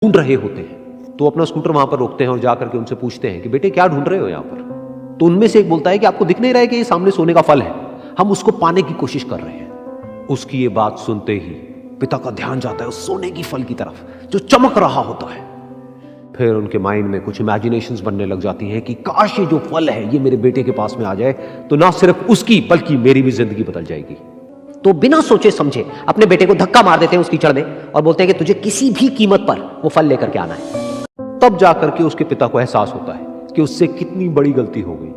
ढूंढ रहे होते हैं। तो अपना स्कूटर वहां पर रोकते हैं और जाकर के उनसे पूछते हैं कि बेटे क्या ढूंढ रहे हो यहां पर। तो उनमें से एक बोलता है कि आपको दिख नहीं रहा है कि ये सामने सोने का फल है, हम उसको पाने की कोशिश कर रहे हैं। उसकी ये बात सुनते ही पिता का ध्यान जाता है उस सोने की फल की तरफ जो चमक रहा होता है। फिर उनके माइंड में कुछ इमेजिनेशंस बनने लग जाती हैं कि काश ये जो फल है ये मेरे बेटे के पास में आ जाए तो ना सिर्फ उसकी बल्कि मेरी भी जिंदगी बदल जाएगी। तो बिना सोचे समझे अपने बेटे को धक्का मार देते हैं उस कीचड़ में और बोलते हैं कि तुझे किसी भी कीमत पर वो फल लेकर के आना है। तब जाकर के उसके पिता को एहसास होता है कि उससे कितनी बड़ी गलती हो गई।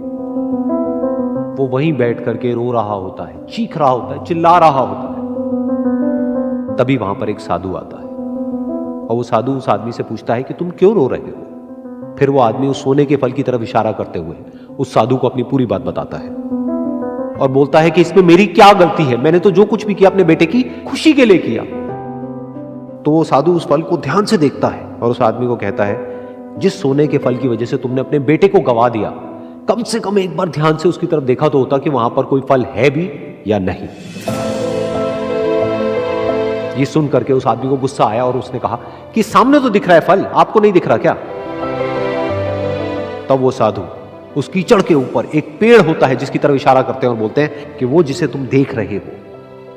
वो वहीं बैठ करके रो रहा होता है, चीख रहा होता है, चिल्ला रहा होता है। तभी वहां पर एक साधु आता है और वो साधु उस आदमी से पूछता है कि तुम क्यों रो रहे हो। फिर वो आदमी उस सोने के फल की तरफ इशारा करते हुए उस साधु को अपनी पूरी बात बताता है और बोलता है कि इसमें मेरी क्या गलती है, मैंने तो जो कुछ भी किया अपने बेटे की खुशी के लिए किया। तो वो साधु उस फल को ध्यान से देखता है और उस आदमी को कहता है जिस सोने के फल की वजह से तुमने अपने बेटे को गवा दिया, कम से कम एक बार ध्यान से उसकी तरफ देखा तो होता कि वहां पर कोई फल है भी या नहीं। ये सुन करके उस आदमी को गुस्सा आया और उसने कहा कि सामने तो दिख रहा है फल, आपको नहीं दिख रहा क्या। तब वो साधु उस कीचड़ के ऊपर एक पेड़ होता है जिसकी तरफ इशारा करते हैं और बोलते हैं कि वो जिसे तुम देख रहे हो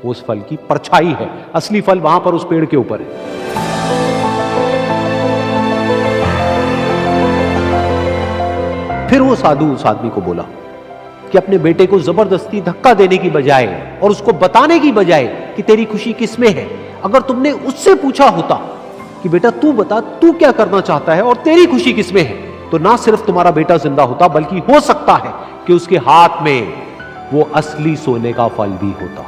वो उस फल की परछाई है, असली फल वहां पर उस पेड़ के ऊपर है। फिर वो साधु उस आदमी को बोला कि अपने बेटे को जबरदस्ती धक्का देने की बजाय और उसको बताने की बजाय कि तेरी खुशी किसमें है, अगर तुमने उससे पूछा होता कि बेटा तू बता तू क्या करना चाहता है और तेरी खुशी किसमें है, तो ना सिर्फ तुम्हारा बेटा जिंदा होता बल्कि हो सकता है कि उसके हाथ में वो असली सोने का फल भी होता।